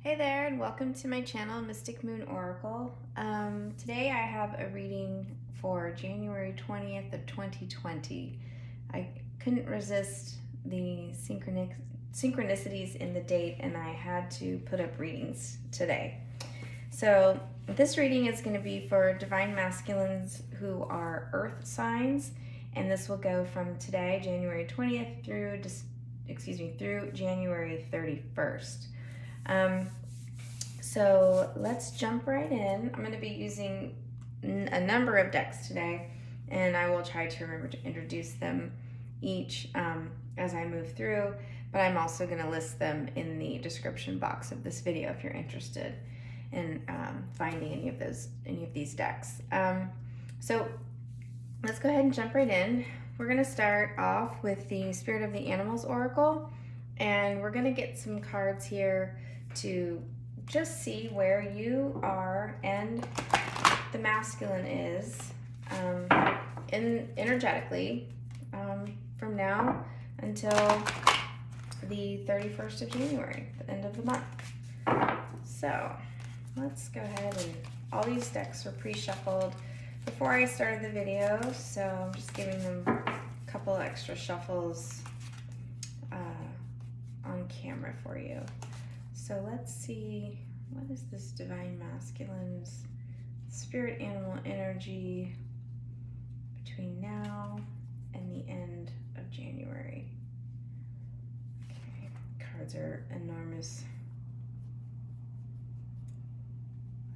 Hey there, and welcome to my channel, Mystic Moon Oracle. Today I have a reading for January 20th of 2020. I couldn't resist the synchronicities in the date, and I had to put up readings today. So this reading is going to be for divine masculines who are earth signs, and this will go from today, January 20th, through January 31st. So let's jump right in. I'm going to be using a number of decks today, and I will try to remember to introduce them each as I move through, but I'm also going to list them in the description box of this video if you're interested in finding any of these decks. So let's go ahead and jump right in. We're going to start off with the Spirit of the Animals Oracle, and we're going to get some cards here to just see where you are and the masculine is energetically from now until the 31st of January, the end of the month. So let's go ahead, and all these decks are pre-shuffled before I started the video, so I'm just giving them a couple extra shuffles on camera for you. So let's see, what is this divine masculine's spirit animal energy between now and the end of January? Okay, cards are enormous.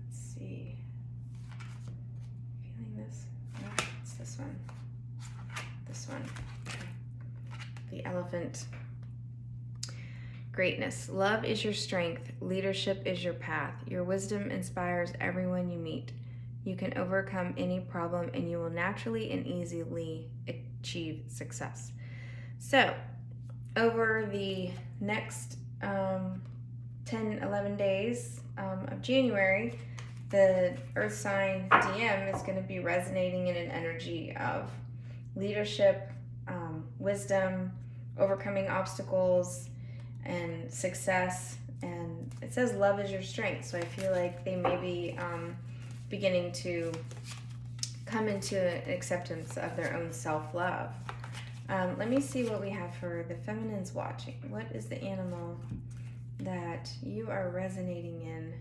Let's see. Feeling this? No, it's this one. This one. Okay. The elephant. Greatness. Love is your strength. Leadership is your path. Your wisdom inspires everyone you meet. You can overcome any problem, and you will naturally and easily achieve success. So, over the next 10-11 days of January, the Earth sign DM is going to be resonating in an energy of leadership, wisdom, overcoming obstacles, and success. And it says love is your strength, so I feel like they may be beginning to come into an acceptance of their own self-love. Let me see what we have for the feminines watching. What is the animal that you are resonating in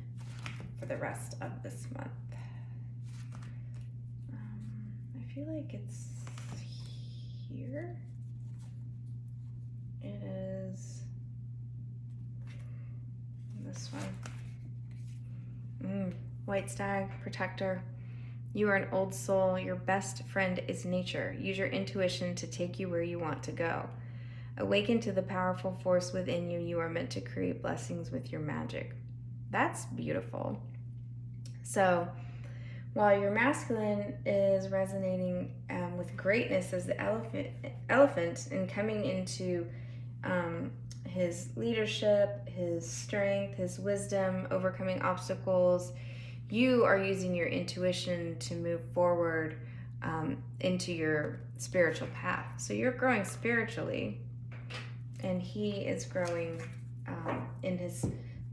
for the rest of this month? I feel like it's here. It is this one. White stag, protector. You are an old soul. Your best friend is nature. Use your intuition to take you where you want to go. Awaken to the powerful force within you. You are meant to create blessings with your magic. That's beautiful. So while your masculine is resonating with greatness as the elephant and coming into his leadership, his strength, his wisdom, overcoming obstacles, you are using your intuition to move forward into your spiritual path. So you're growing spiritually, and he is growing in his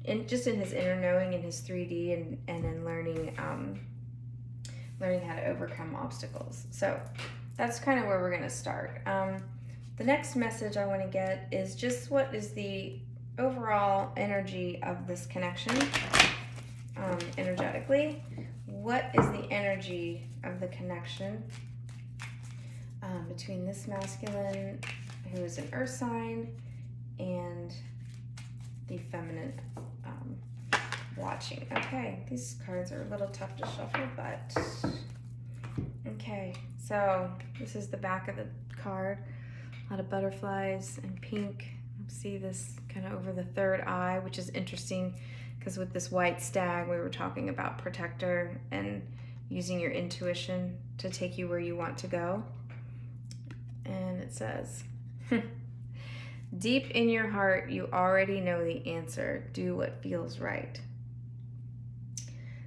inner knowing, in his 3D, and in learning how to overcome obstacles. So that's kind of where we're going to start. The next message I want to get is just what is the overall energy of this connection energetically. What is the energy of the connection between this masculine, who is an earth sign, and the feminine watching? Okay, these cards are a little tough to shuffle, but okay. So this is the back of the card. A lot of butterflies and pink. See this kind of over the third eye, which is interesting because with this white stag, we were talking about protector and using your intuition to take you where you want to go. And it says, deep in your heart, you already know the answer. Do what feels right.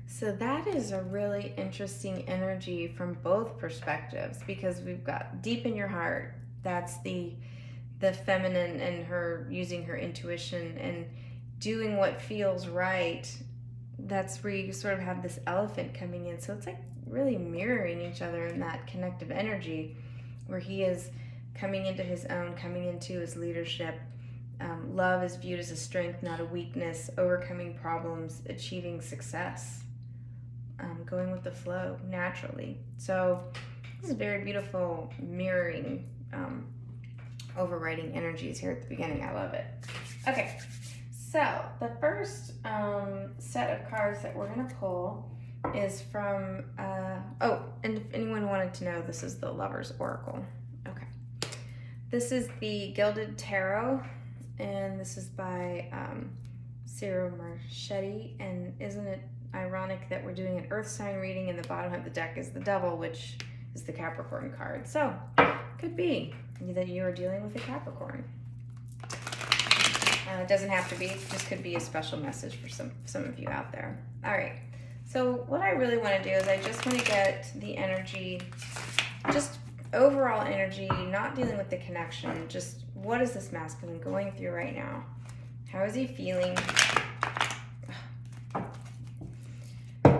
So that is a really interesting energy from both perspectives, because we've got deep in your heart. That's the feminine and her using her intuition, and doing what feels right, that's where you sort of have this elephant coming in. So it's like really mirroring each other in that connective energy where he is coming into his own, coming into his leadership. Love is viewed as a strength, not a weakness, overcoming problems, achieving success, going with the flow naturally. So this is very beautiful mirroring, overriding energies here at the beginning. I love it. Okay, so the first set of cards that we're going to pull is from, and if anyone wanted to know, this is the Lover's Oracle. Okay. This is the Gilded Tarot, and this is by Ciro Marchetti. And isn't it ironic that we're doing an earth sign reading and the bottom of the deck is the Devil, which is the Capricorn card. So, could be that you are dealing with a Capricorn. It doesn't have to be, this could be a special message for some of you out there. All right, so what I really want to do is I just want to get the energy, just overall energy, not dealing with the connection, just what is this masculine going through right now? How is he feeling?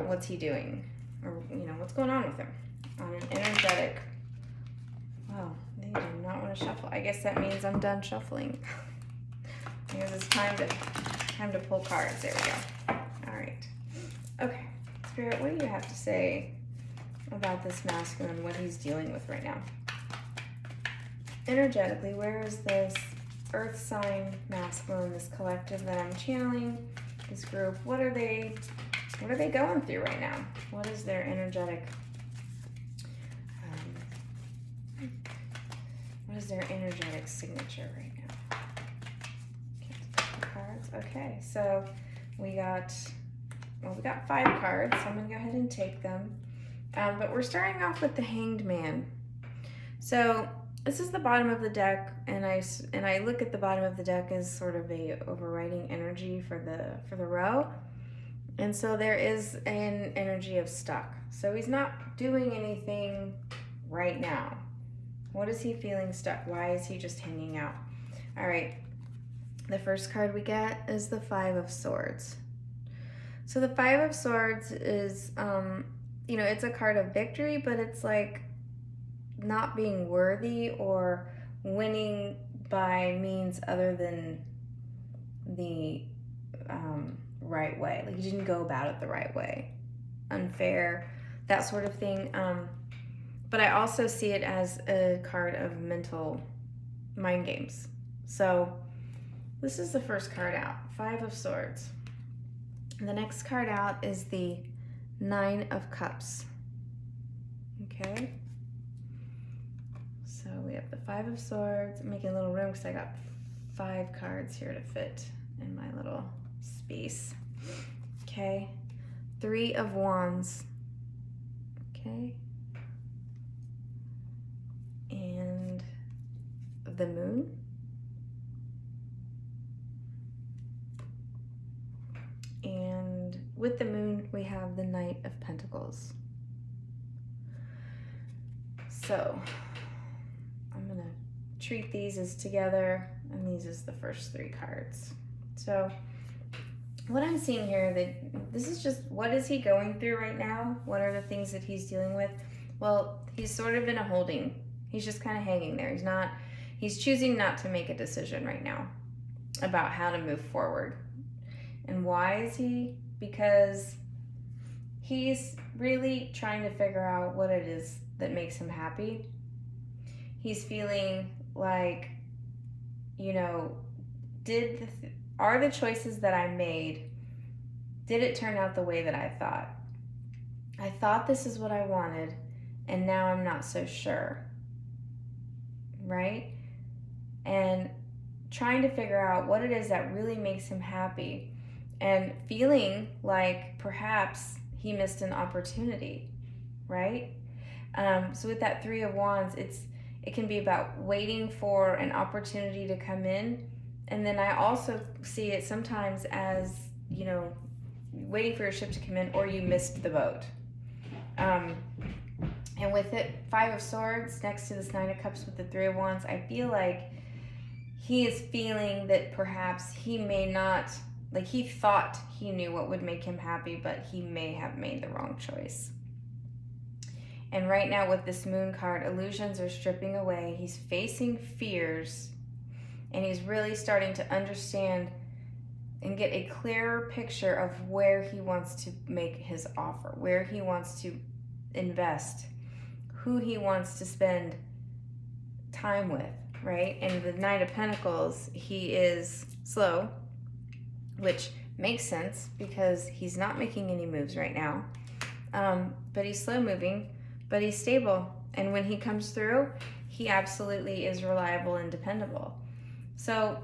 What's he doing? Or, what's going on with him? On an energetic, wow, they do not want to shuffle. I guess that means I'm done shuffling. Because it's time to pull cards. There we go. All right. Okay. Spirit, what do you have to say about this masculine, what he's dealing with right now? Energetically, where is this earth sign masculine, this collective that I'm channeling, this group? What are they going through right now? What is their energetic signature right now? Cards. Okay, so we got 5 cards, so I'm gonna go ahead and take them. But we're starting off with the Hanged Man. So this is the bottom of the deck, and I look at the bottom of the deck as sort of a overriding energy for the row. And so there is an energy of stuck. So he's not doing anything right now. What is he feeling stuck? Why is he just hanging out? All right. The first card we get is the 5 of Swords. So the 5 of Swords is, it's a card of victory, but it's like not being worthy or winning by means other than the right way. Like you didn't go about it the right way. Unfair, that sort of thing. But I also see it as a card of mental mind games. So this is the first card out, 5 of Swords. And the next card out is the 9 of Cups. Okay. So we have the 5 of Swords. I'm making a little room because I got 5 cards here to fit in my little space. Okay. 3 of Wands. Okay. And the Moon. And with the Moon, we have the Knight of Pentacles. So I'm going to treat these as together, and these as the first 3 cards. So what I'm seeing here, that this is just, what is he going through right now? What are the things that he's dealing with? Well, he's sort of in a holding. He's just kind of hanging there. He's choosing not to make a decision right now about how to move forward. And why is he? Because he's really trying to figure out what it is that makes him happy. He's feeling like, are the choices that I made, did it turn out the way that I thought? I thought this is what I wanted, and now I'm not so sure, right? And trying to figure out what it is that really makes him happy, and feeling like perhaps he missed an opportunity, right? So with that 3 of Wands, it can be about waiting for an opportunity to come in. And then I also see it sometimes as, waiting for your ship to come in, or you missed the boat. And with it, 5 of Swords next to this 9 of Cups with the 3 of Wands, I feel like he is feeling that perhaps he may not Like he thought he knew what would make him happy, but he may have made the wrong choice. And right now with this moon card, illusions are stripping away. He's facing fears, and he's really starting to understand and get a clearer picture of where he wants to make his offer, where he wants to invest, who he wants to spend time with, right? And the Knight of Pentacles, he is slow, which makes sense because he's not making any moves right now. But he's slow moving, but he's stable. And when he comes through, he absolutely is reliable and dependable. So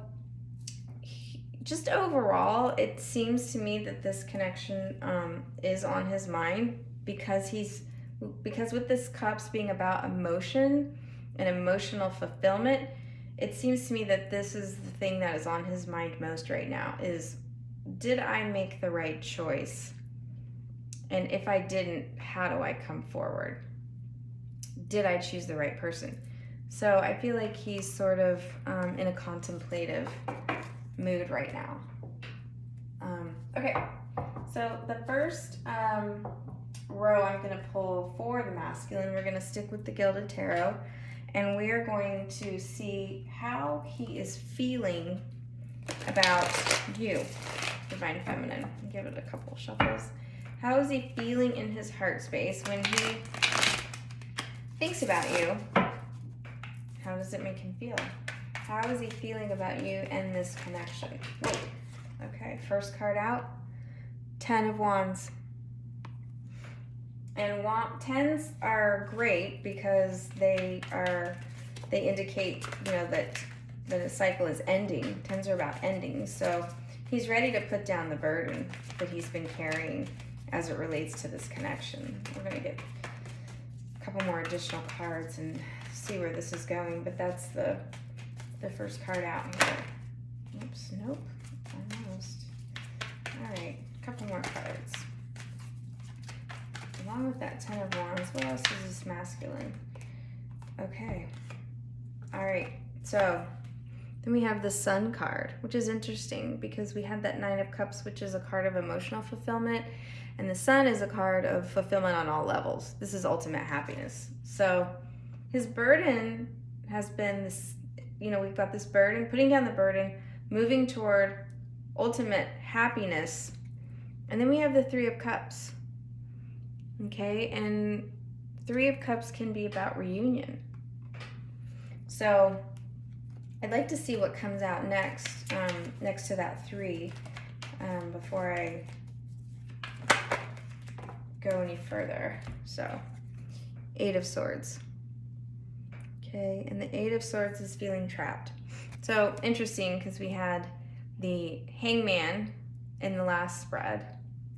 just overall, it seems to me that this connection is on his mind because with this cups being about emotion and emotional fulfillment, it seems to me that this is the thing that is on his mind most right now is, did I make the right choice? And if I didn't, how do I come forward? Did I choose the right person? So I feel like he's sort of in a contemplative mood right now. Okay, so the first row I'm going to pull for the masculine, we're going to stick with the Gilded Tarot, and we are going to see how he is feeling about you, Divine Feminine. Give it a couple shuffles. How is he feeling in his heart space when he thinks about you? How does it make him feel? How is he feeling about you and this connection? Okay, first card out, 10 of Wands. And tens are great because they indicate, that the cycle is ending. Tens are about ending. So he's ready to put down the burden that he's been carrying as it relates to this connection. We're going to get a couple more additional cards and see where this is going, but that's the first card out here. Oops, nope, almost. All right, a couple more cards. Along with that 10 of Wands, what else is this masculine? Okay, all right, so then we have the Sun card, which is interesting because we had that 9 of Cups, which is a card of emotional fulfillment, and the Sun is a card of fulfillment on all levels. This is ultimate happiness. So his burden has been this, we've got this burden, putting down the burden, moving toward ultimate happiness. And then we have the 3 of Cups. Okay, and 3 of Cups can be about reunion. So I'd like to see what comes out next, next to that 3, before I go any further. So 8 of Swords. Okay, and the 8 of Swords is feeling trapped. So interesting because we had the Hangman in the last spread,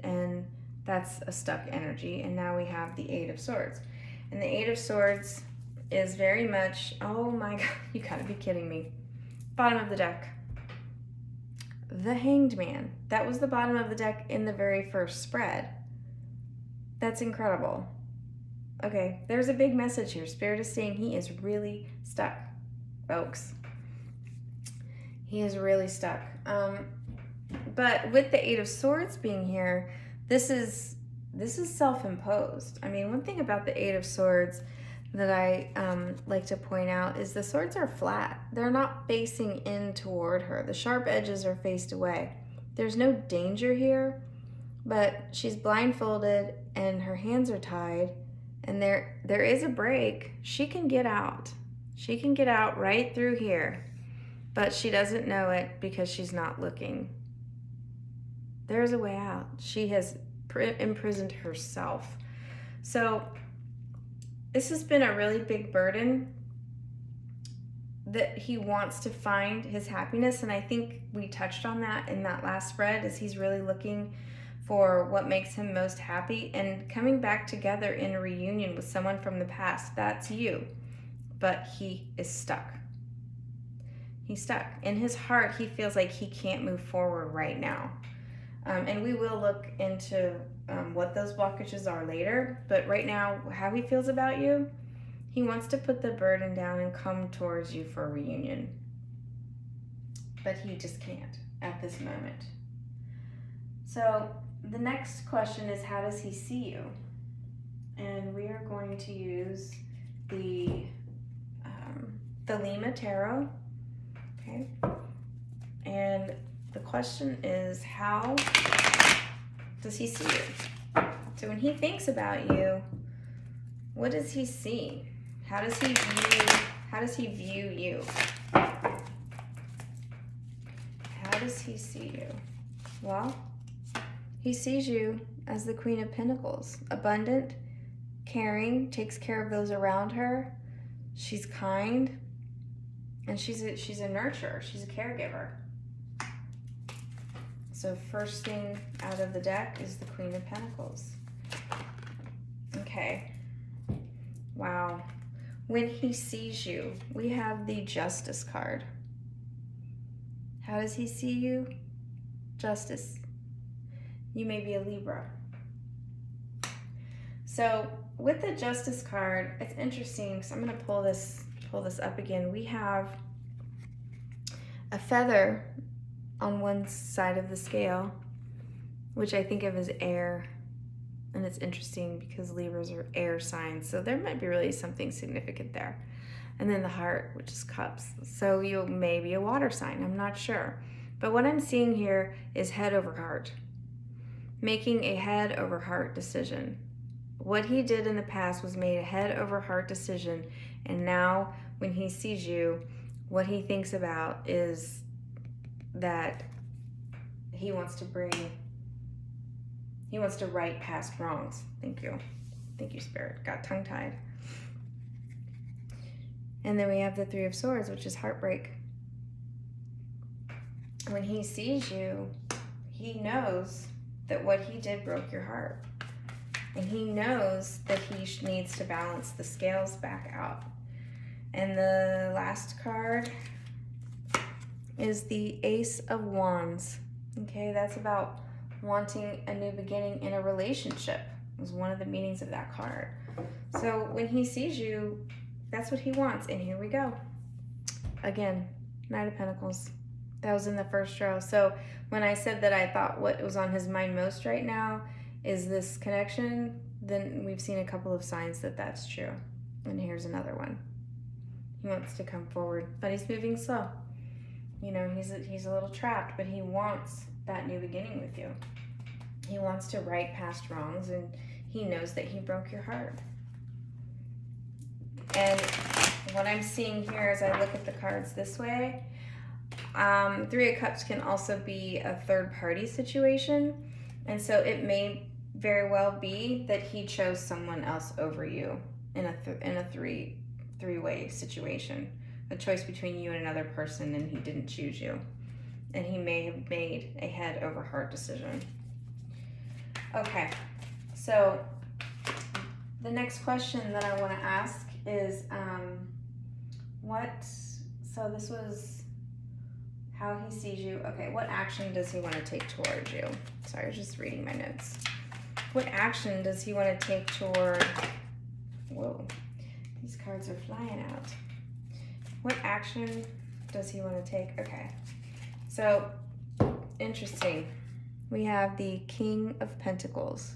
and that's a stuck energy, and now we have the 8 of Swords. And the 8 of Swords is very much, oh my God, you gotta be kidding me. Bottom of the deck. The Hanged Man. That was the bottom of the deck in the very first spread. That's incredible. Okay, there's a big message here. Spirit is saying he is really stuck, folks. He is really stuck. But with the 8 of Swords being here, this is self-imposed. I mean, one thing about the 8 of Swords that I like to point out is the swords are flat. They're not facing in toward her. The sharp edges are faced away. There's no danger here, but she's blindfolded and her hands are tied, and there is a break. She can get out. She can get out right through here, but she doesn't know it because she's not looking. There's a way out. She has imprisoned herself. So this has been a really big burden that he wants to find his happiness, and I think we touched on that in that last spread, is he's really looking for what makes him most happy, and coming back together in a reunion with someone from the past. That's you, but he is stuck. He's stuck. In his heart, he feels like he can't move forward right now. And we will look into what those blockages are later, but right now, how he feels about you, he wants to put the burden down and come towards you for a reunion. But he just can't at this moment. So the next question is, how does he see you? And we are going to use the Thelema Tarot. Okay. And the question is, how does he see you? So when he thinks about you, what does he see? How does he view you? How does he see you? Well, he sees you as the Queen of Pentacles, abundant, caring, takes care of those around her. She's kind, and she's a nurturer. She's a caregiver. So first thing out of the deck is the Queen of Pentacles. Okay. Wow. When he sees you, we have the Justice card. How does he see you? Justice. You may be a Libra. So with the Justice card, it's interesting. So I'm going to pull this up again. We have a feather on one side of the scale, which I think of as air. And it's interesting because Libras are air signs, so there might be really something significant there. And then the heart, which is cups. So you may be a water sign, I'm not sure. But what I'm seeing here is head over heart. Making a head over heart decision. What he did in the past was made a head over heart decision, and now when he sees you, what he thinks about is that he wants to right past wrongs. Thank you, Spirit. Got tongue-tied. And then we have the Three of Swords, which is heartbreak. When he sees you, he knows that what he did broke your heart. And he knows that he needs to balance the scales back out. And the last card is the Ace of Wands. Okay, that's about wanting a new beginning in a relationship. Was one of the meanings of that card. So when he sees you, that's what he wants. And here we go. Again, Knight of Pentacles. That was in the first row. So when I said that I thought what was on his mind most right now is this connection, then we've seen a couple of signs that that's true. And here's another one. He wants to come forward, but he's moving slow. You know, he's a little trapped, but he wants that new beginning with you. He wants to right past wrongs, and he knows that he broke your heart. And what I'm seeing here as I look at the cards this way, Three of Cups can also be a third-party situation, and so it may very well be that he chose someone else over you in a three-way situation, a choice between you and another person, and he didn't choose you, and he may have made a head over heart decision. Okay, so the next question that I want to ask is so this was how he sees you. Okay, what action does he want to take towards you? Sorry, I was just reading my notes. What action does he want to take toward, whoa, these cards are flying out. What action does he want to take? Okay, so interesting. We have the King of Pentacles.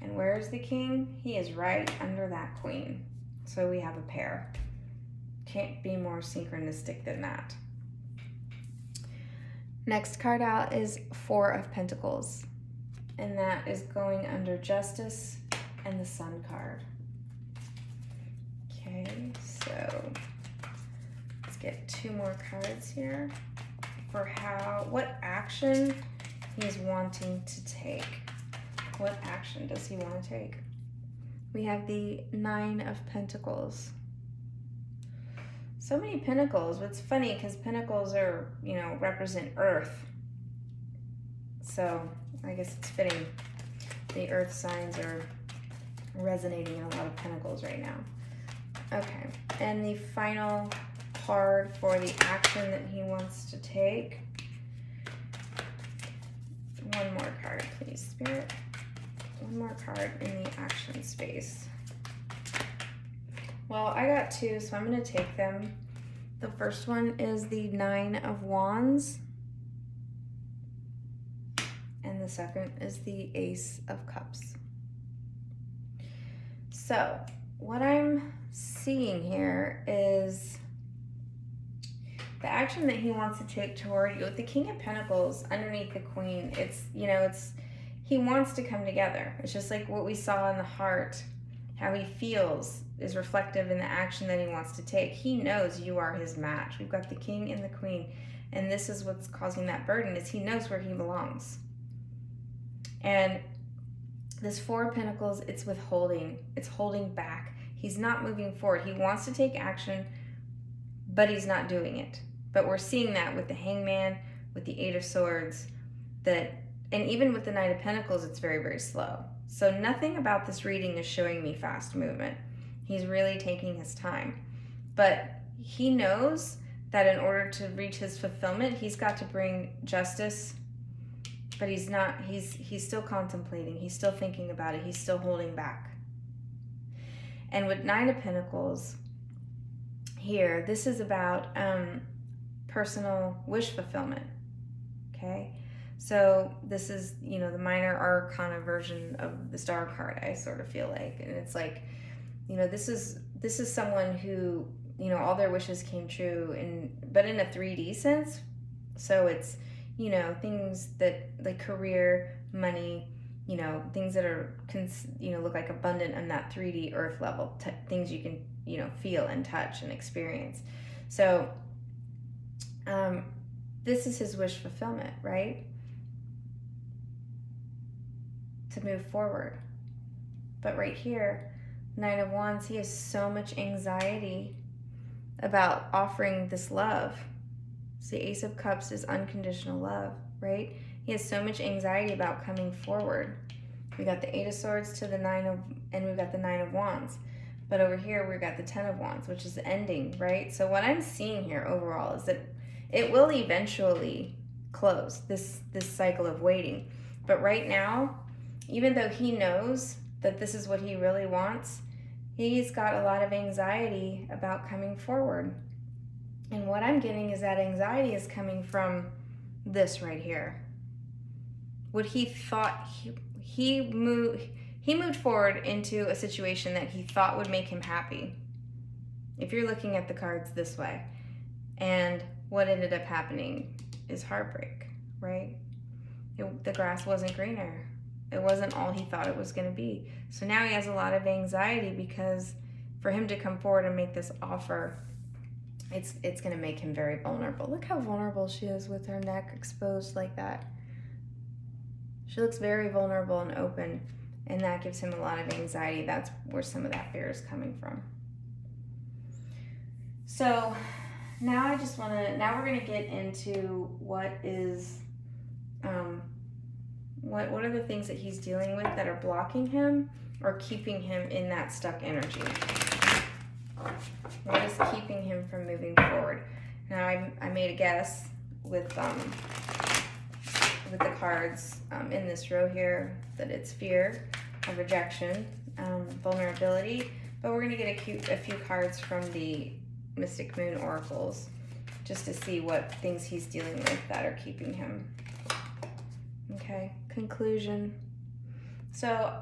And where is the King? He is right under that Queen. So we have a pair. Can't be more synchronistic than that. Next card out is Four of Pentacles. And that is going under Justice and the Sun card. Okay, so let's get two more cards here for what action he's wanting to take. What action does he want to take? We have the Nine of Pentacles. So many pentacles. What's funny, because pentacles are, represent earth. So I guess it's fitting. The earth signs are resonating in a lot of pentacles right now. Okay, and the final card for the action that he wants to take. One more card, please, Spirit. One more card in the action space. Well, I got two, so I'm going to take them. The first one is the Nine of Wands. And the second is the Ace of Cups. So what I'm seeing here is the action that he wants to take toward you with the King of Pentacles underneath the Queen. It's, you know, he wants to come together. It's just like what we saw in the heart, how he feels is reflective in the action that he wants to take. He knows you are his match. We've got the King and the Queen, and this is what's causing that burden, is he knows where he belongs. And this Four of Pentacles, it's withholding. It's holding back. He's not moving forward. He wants to take action, but he's not doing it. But we're seeing that with the Hangman, with the Eight of Swords, and even with the Knight of Pentacles, it's very, very slow. So nothing about this reading is showing me fast movement. He's really taking his time. But he knows that in order to reach his fulfillment, he's got to bring justice. But he's still contemplating. He's still thinking about it. He's still holding back. And with Nine of Pentacles here, this is about personal wish fulfillment. Okay? So this is, you know, the minor arcana version of the Star card, I sort of feel like. And it's like, you know, this is someone who, you know, all their wishes came true, but in a 3D sense. So it's, you know, things that like career, money, you know, things that are, you know, look like abundant on that 3D earth level, things you can, you know, feel and touch and experience. So this is his wish fulfillment, right? To move forward. But right here, Nine of Wands, he has so much anxiety about offering this love. So the Ace of Cups is unconditional love, right? He has so much anxiety about coming forward. We got the Eight of Swords to the and we've got the Nine of Wands. But over here, we've got the Ten of Wands, which is the ending, right? So what I'm seeing here overall is that it will eventually close, this cycle of waiting. But right now, even though he knows that this is what he really wants, he's got a lot of anxiety about coming forward. And what I'm getting is that anxiety is coming from this right here. What he thought, he moved forward into a situation that he thought would make him happy. If you're looking at the cards this way. And what ended up happening is heartbreak, right? The grass wasn't greener. It wasn't all he thought it was going to be. So now he has a lot of anxiety because for him to come forward and make this offer, it's going to make him very vulnerable. Look how vulnerable she is with her neck exposed like that. She looks very vulnerable and open, and that gives him a lot of anxiety. That's where some of that fear is coming from. So now we're going to get into what is, what are the things that he's dealing with that are blocking him or keeping him in that stuck energy? What is keeping him from moving forward? Now I made a guess with the cards in this row here that it's fear of rejection, vulnerability, but we're going to get a few cards from the Mystic Moon Oracles just to see what things he's dealing with that are keeping him. Okay, conclusion. So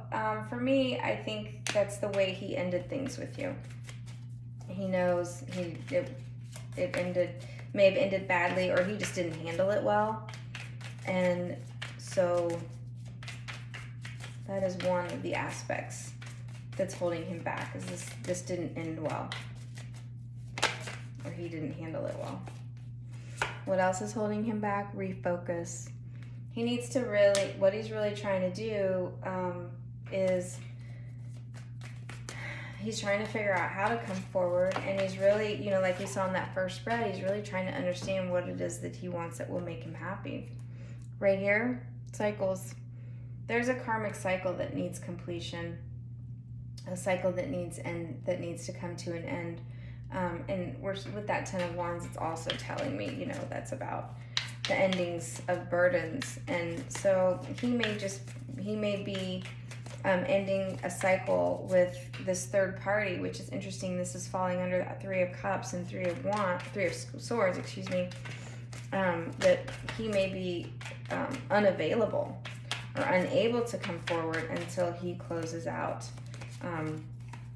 for me, I think that's the way he ended things with you. He knows it may have ended badly, or he just didn't handle it well. And so that is one of the aspects that's holding him back, is this didn't end well, or he didn't handle it well. What else is holding him back? Refocus. He needs to what he's really trying to do is he's trying to figure out how to come forward, and he's really, like we saw in that first spread, he's really trying to understand what it is that he wants that will make him happy. Right here, cycles. There's a karmic cycle that needs completion, a cycle that needs to come to an end. And with that Ten of Wands, it's also telling me, that's about the endings of burdens. And so he may be ending a cycle with this third party, which is interesting. This is falling under that Three of Cups and Three of Swords, that he may be unavailable. or unable to come forward until he closes out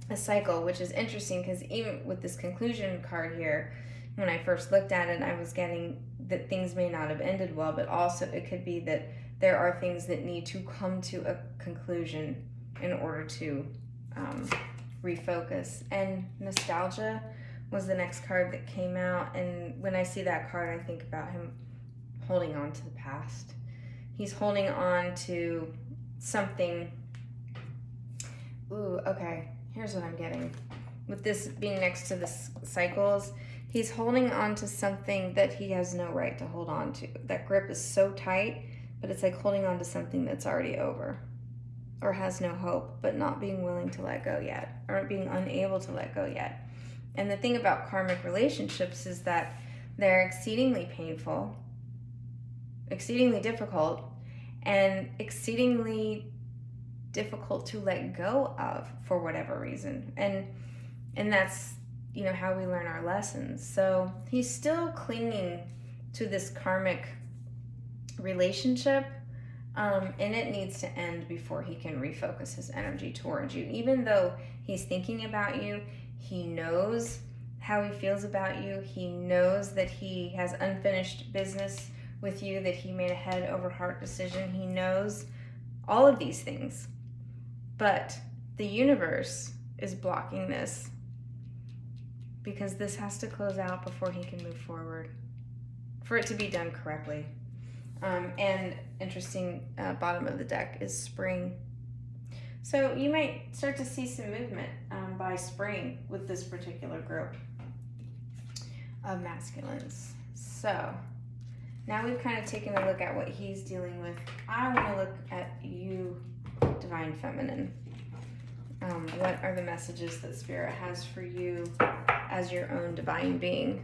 a cycle, which is interesting because even with this conclusion card here, when I first looked at it, I was getting that things may not have ended well, but also it could be that there are things that need to come to a conclusion in order to refocus. And nostalgia was the next card that came out, and when I see that card, I think about him holding on to the past. He's holding on to something. Ooh, okay, here's what I'm getting. With this being next to the cycles, he's holding on to something that he has no right to hold on to. That grip is so tight, but it's like holding on to something that's already over or has no hope, but not being willing to let go yet, or being unable to let go yet. And the thing about karmic relationships is that they're exceedingly painful, exceedingly difficult, and exceedingly difficult to let go of for whatever reason. And that's, you know, how we learn our lessons. So he's still clinging to this karmic relationship, and it needs to end before he can refocus his energy towards you. Even though he's thinking about you, he knows how he feels about you. He knows that he has unfinished business with you, that he made a head over heart decision. He knows all of these things. But the universe is blocking this because this has to close out before he can move forward, for it to be done correctly. And interesting, bottom of the deck is spring. So you might start to see some movement by spring with this particular group of masculines. So now we've kind of taken a look at what he's dealing with. I want to look at you, Divine Feminine. What are the messages that Spirit has for you as your own divine being,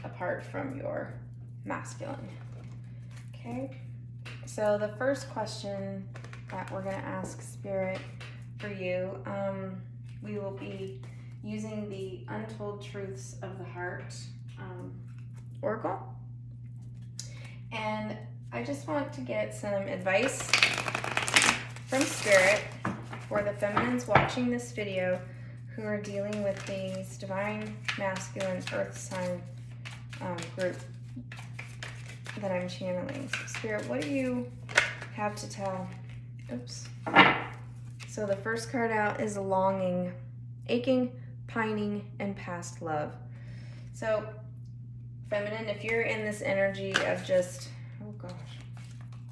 apart from your masculine? Okay, so the first question that we're going to ask Spirit for you, we will be using the Untold Truths of the Heart Oracle. And I just want to get some advice from Spirit for the feminines watching this video who are dealing with these divine masculine earth sign group that I'm channeling. So Spirit, what do you have to tell? Oops. So the first card out is longing, aching, pining, and past love. So feminine, if you're in this energy of just, oh gosh,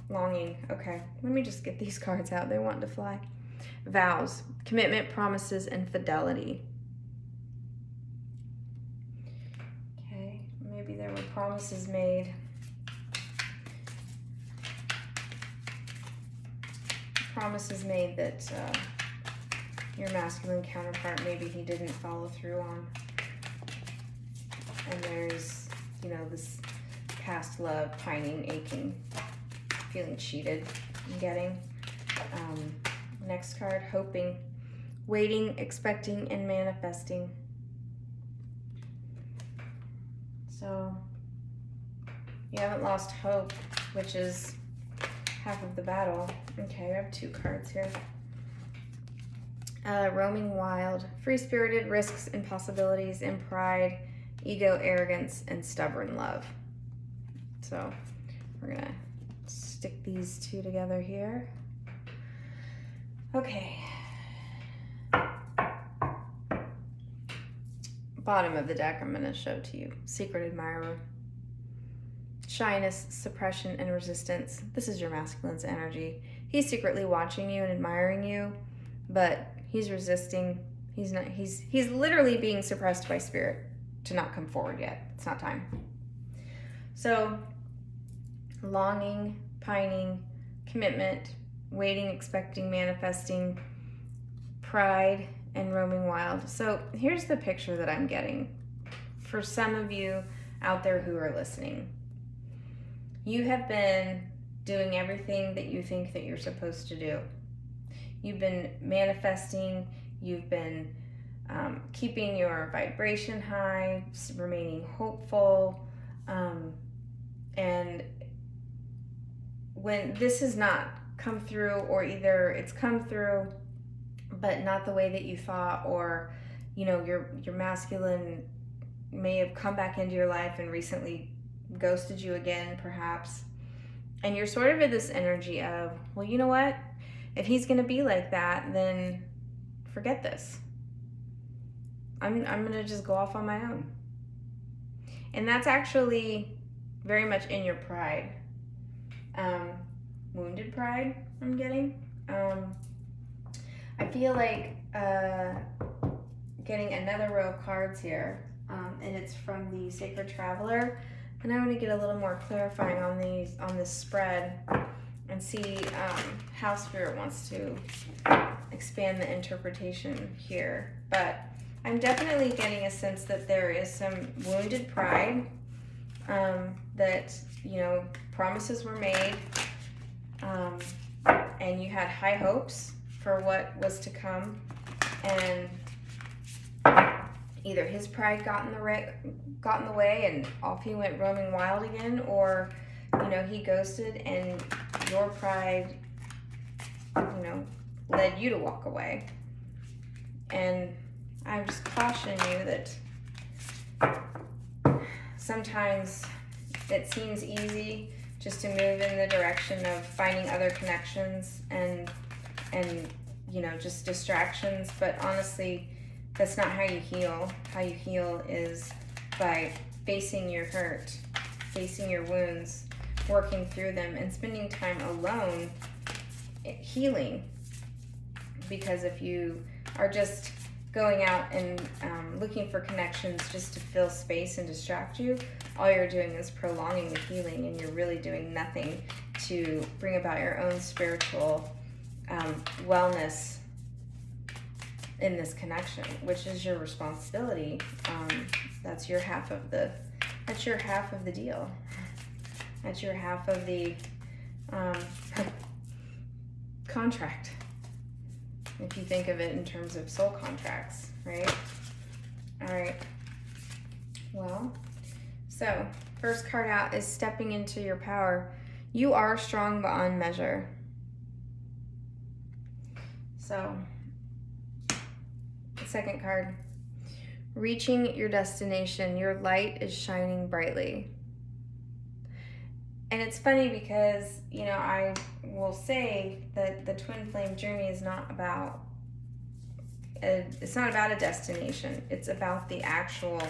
longing. Okay, let me just get these cards out. They want to fly. Vows, commitment, promises, and fidelity. Okay, maybe there were promises made. Promises made that your masculine counterpart, maybe he didn't follow through on. And there's, you know, this past love, pining, aching, feeling cheated, and getting. Next card, hoping, waiting, expecting, and manifesting. So you haven't lost hope, which is half of the battle. Okay, I have two cards here. Roaming wild, free-spirited, risks and possibilities, and pride, ego, arrogance, and stubborn love. So we're gonna stick these two together here. Okay. Bottom of the deck, I'm gonna show to you. Secret admirer. Shyness, suppression, and resistance. This is your masculine's energy. He's secretly watching you and admiring you, but he's resisting. He's literally being suppressed by Spirit to not come forward yet. It's not time. So, longing, pining, commitment, waiting, expecting, manifesting, pride, and roaming wild. So here's the picture that I'm getting for some of you out there who are listening. You have been doing everything that you think that you're supposed to do. You've been manifesting, you've been keeping your vibration high, remaining hopeful, and when this is not come through, or either it's come through but not the way that you thought, or your masculine may have come back into your life and recently ghosted you again, perhaps. And you're sort of in this energy of, well, you know what? If he's going to be like that, then forget this. I'm going to just go off on my own. And that's actually very much in your pride. Wounded pride, I'm getting. I feel like getting another row of cards here, and it's from the Sacred Traveler. And I want to get a little more clarifying on this spread and see how Spirit wants to expand the interpretation here. But I'm definitely getting a sense that there is some wounded pride, that, promises were made, and you had high hopes for what was to come, and either his pride got in the way and off he went roaming wild again, or he ghosted and your pride led you to walk away. And I just caution you that sometimes it seems easy just to move in the direction of finding other connections and just distractions, but honestly, that's not how you heal. How you heal is by facing your hurt, facing your wounds, working through them, and spending time alone healing. Because if you are just going out and looking for connections just to fill space and distract you, all you're doing is prolonging the healing, and you're really doing nothing to bring about your own spiritual wellness in this connection, which is your responsibility. That's your half of the deal. That's your half of the contract, if you think of it in terms of soul contracts, right? All right. Well, so first card out is stepping into your power. You are strong beyond measure. So, the second card, reaching your destination. Your light is shining brightly. And it's funny because, I will say that the twin flame journey is not about a destination. It's about the actual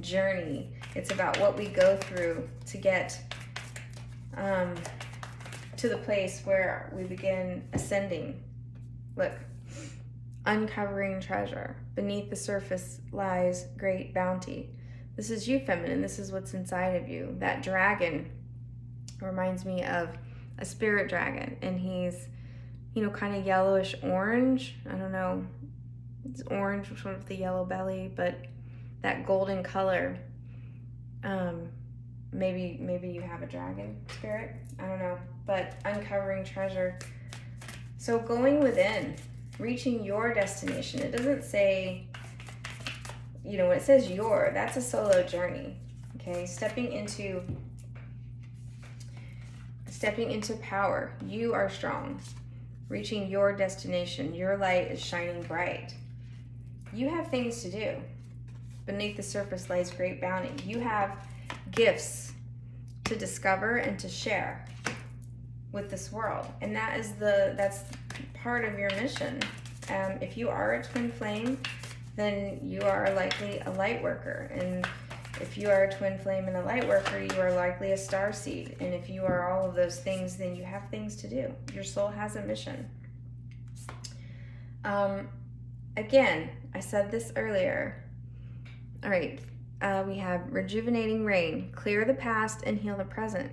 journey. It's about what we go through to get to the place where we begin ascending. Look, uncovering treasure. Beneath the surface lies great bounty. This is you, feminine. This is what's inside of you. That dragon reminds me of a spirit dragon, and he's, kind of yellowish orange. I don't know. It's orange with the yellow belly, but that golden color. Maybe you have a dragon spirit. I don't know. But uncovering treasure. So going within, reaching your destination. It doesn't say, when it says your, that's a solo journey. Okay, stepping into power. You are strong. Reaching your destination. Your light is shining bright. You have things to do. Beneath the surface lies great bounty. You have gifts to discover and to share with this world, and that's part of your mission. If you are a twin flame, then you are likely a light worker, and if you are a twin flame and a light worker, you are likely a star seed. And if you are all of those things, then you have things to do. Your soul has a mission. Again, I said this earlier. All right, we have rejuvenating rain. Clear the past and heal the present.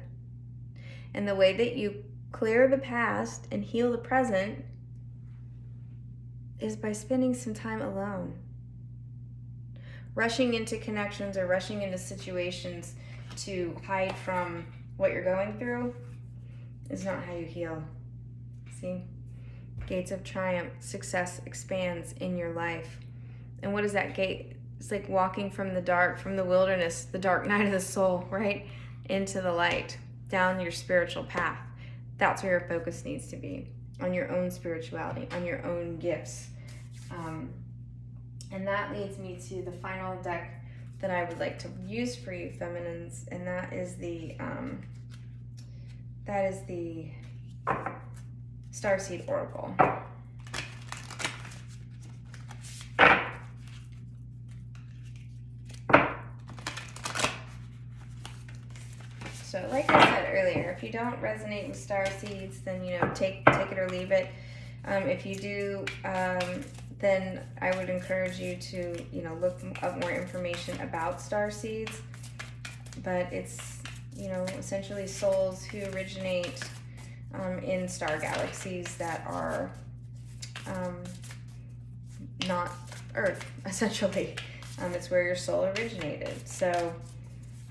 And the way that you clear the past and heal the present is by spending some time alone. Rushing into connections or rushing into situations to hide from what you're going through is not how you heal. See? Gates of triumph, success expands in your life. And what is that gate? It's like walking from the dark, from the wilderness, the dark night of the soul, right? Into the light, down your spiritual path. that's where your focus needs to be, on your own spirituality, on your own gifts. And that leads me to the final deck that I would like to use for you feminines, and that is the Starseed Oracle. So like I said earlier, if you don't resonate with star seeds, then, you know, take it or leave it. If you do, then I would encourage you to, you know, look up more information about star seeds. But it's, you know, essentially souls who originate in star galaxies that are not Earth, essentially. It's where your soul originated. So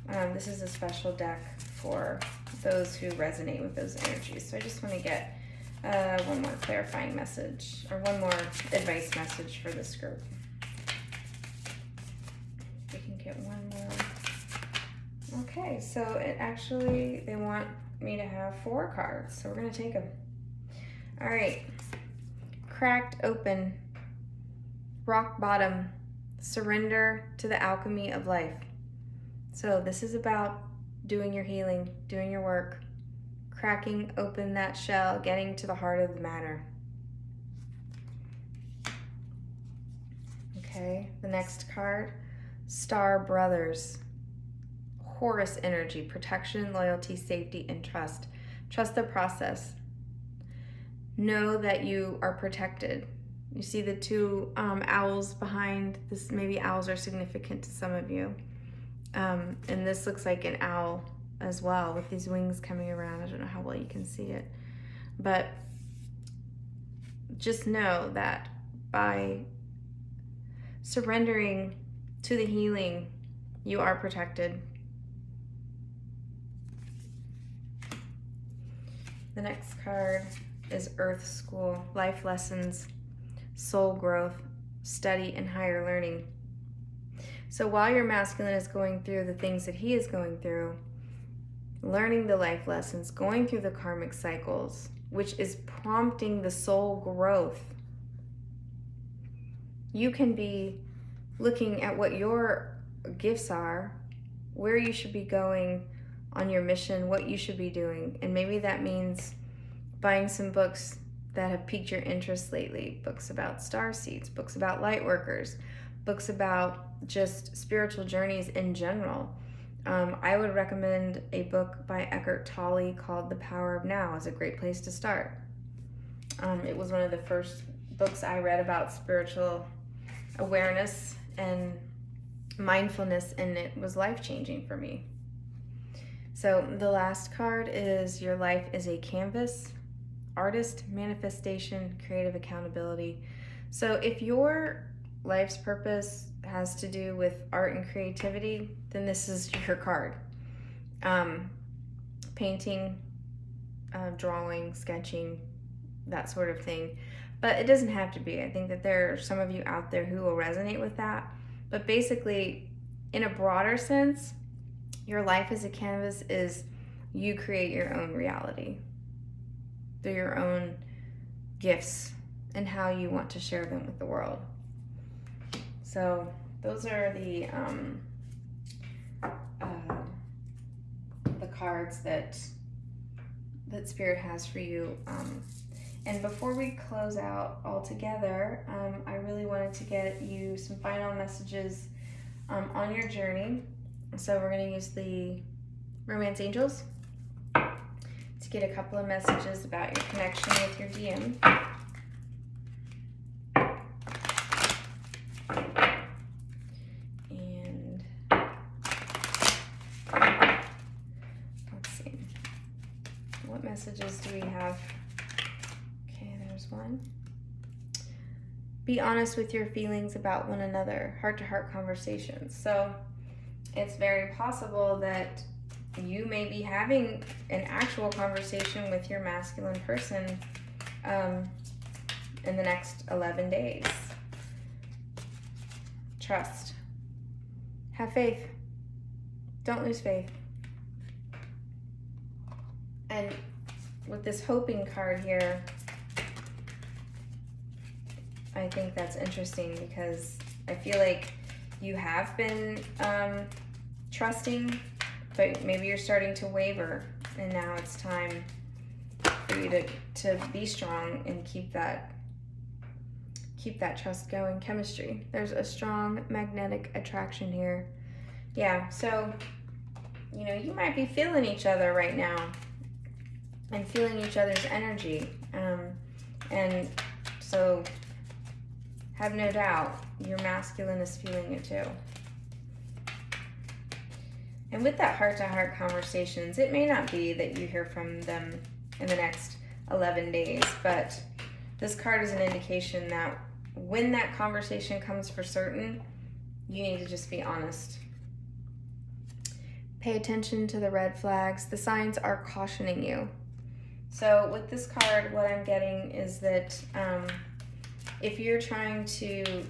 this is a special deck for those who resonate with those energies. So I just want to get one more clarifying message, or one more advice message for this group. We can get one more. Okay, so it actually, they want me to have 4 cards, so we're going to take them. All right. Cracked open, rock bottom, surrender to the alchemy of life. So this is about doing your healing, doing your work, cracking open that shell, getting to the heart of the matter. Okay, the next card, Star Brothers. Horus energy, protection, loyalty, safety, and trust. Trust the process. Know that you are protected. You see the 2 owls behind this. Maybe owls are significant to some of you. And this looks like an owl as well, with these wings coming around. I don't know how well you can see it. But just know that by surrendering to the healing, you are protected. The next card is Earth School, life lessons, soul growth, study, and higher learning. So while your masculine is going through the things that he is going through, learning the life lessons, going through the karmic cycles, which is prompting the soul growth, you can be looking at what your gifts are, where you should be going on your mission, what you should be doing. And maybe that means buying some books that have piqued your interest lately, books about star seeds, books about light workers, books about just spiritual journeys in general. I would recommend a book by Eckhart Tolle called The Power of Now as a great place to start. It was one of the first books I read about spiritual awareness and mindfulness, and it was life-changing for me. So the last card is Your Life is a Canvas, artist, manifestation, creative accountability. So if your life's purpose has to do with art and creativity, then this is your card. Painting, drawing, sketching, that sort of thing. But it doesn't have to be. I think that there are some of you out there who will resonate with that. But basically, in a broader sense, your life as a canvas is you create your own reality through your own gifts and how you want to share them with the world. So those are the cards that Spirit has for you. And before we close out altogether, I really wanted to get you some final messages on your journey. So we're going to use the Romance Angels to get a couple of messages about your connection with your DM. And let's see. What messages do we have? Okay, there's one. Be honest with your feelings about one another. Heart-to-heart conversations. So it's very possible that you may be having an actual conversation with your masculine person in the next 11 days. Trust. Have faith. Don't lose faith. And with this hoping card here, I think that's interesting because I feel like you have been trusting, but maybe you're starting to waver, and now it's time for you to be strong and keep that trust going. Chemistry. There's a strong magnetic attraction here. Yeah, so, you know, you might be feeling each other right now and feeling each other's energy. And so have no doubt your masculine is feeling it too. And with that heart-to-heart conversations, it may not be that you hear from them in the next 11 days, but this card is an indication that when that conversation comes for certain, you need to just be honest. Pay attention to the red flags. The signs are cautioning you. So with this card, what I'm getting is that if you're trying to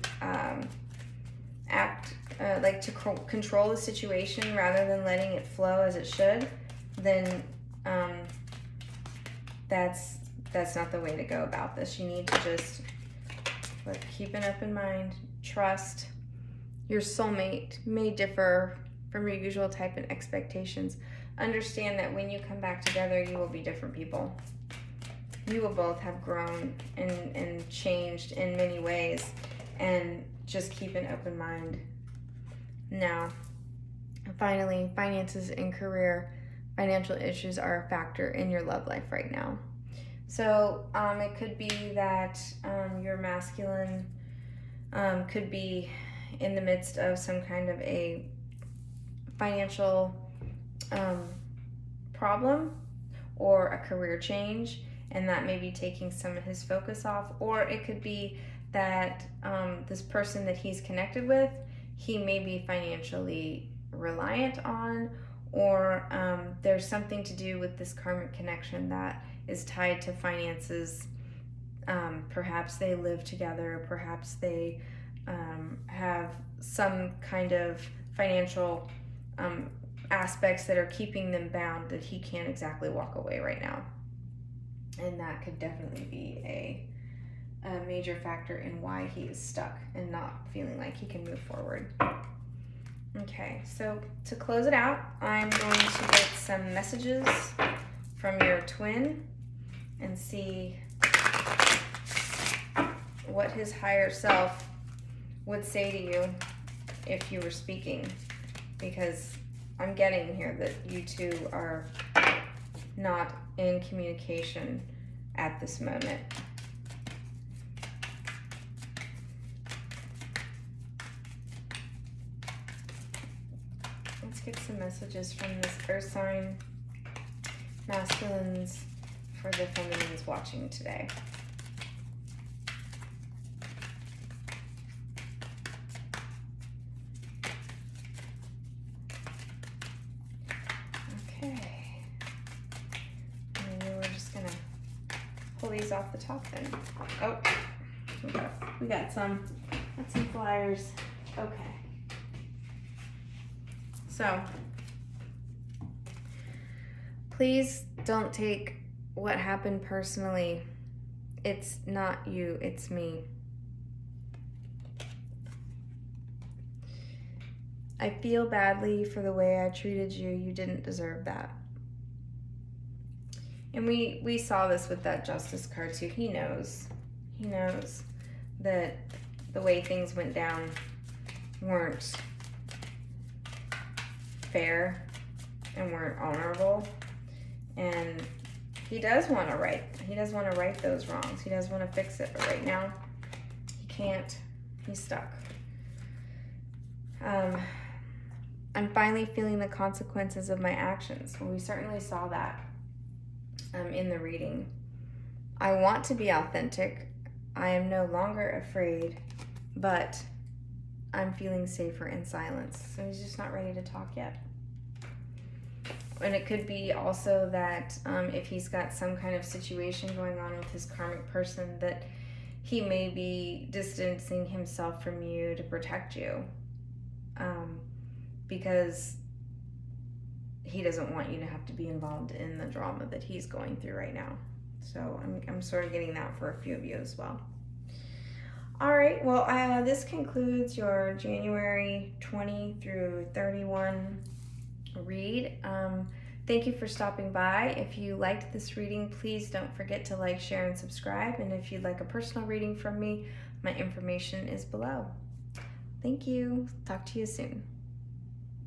control the situation rather than letting it flow as it should, then that's not the way to go about this. You need to just keep an open mind, trust. Your soulmate may differ from your usual type and expectations. Understand that when you come back together, you will be different people. You will both have grown and changed in many ways, and just keep an open mind. Now, finally, finances and career. Financial issues are a factor in your love life right now. So it could be that your masculine could be in the midst of some kind of a financial problem or a career change, and that may be taking some of his focus off. Or it could be that this person that he's connected with, he may be financially reliant on, or there's something to do with this karmic connection that is tied to finances. Perhaps they live together, perhaps they have some kind of financial aspects that are keeping them bound that he can't exactly walk away right now. And that could definitely be a major factor in why he is stuck and not feeling like he can move forward. Okay, so to close it out, I'm going to get some messages from your twin and see what his higher self would say to you if you were speaking, because I'm getting here that you two are not in communication at this moment. Let's get some messages from this earth sign, masculines, for the feminines watching today. Okay. Maybe we're just gonna pull these off the top then. Oh, we got some flyers. Okay. So, please don't take what happened personally. It's not you, it's me. I feel badly for the way I treated you. You didn't deserve that. And we saw this with that Justice card too. He knows that the way things went down weren't fair and weren't honorable, and he does want to right those wrongs. He does want to fix it, but right now he can't. He's stuck. I'm finally feeling the consequences of my actions. Well, we certainly saw that in the reading. I want to be authentic. I am no longer afraid, but I'm feeling safer in silence. So he's just not ready to talk yet. And it could be also that if he's got some kind of situation going on with his karmic person, that he may be distancing himself from you to protect you. Because he doesn't want you to have to be involved in the drama that he's going through right now. So I'm sort of getting that for a few of you as well. All right, well, this concludes your January 20 through 31 read. Thank you for stopping by. If you liked this reading, please don't forget to like, share, and subscribe. And if you'd like a personal reading from me, my information is below. Thank you. Talk to you soon.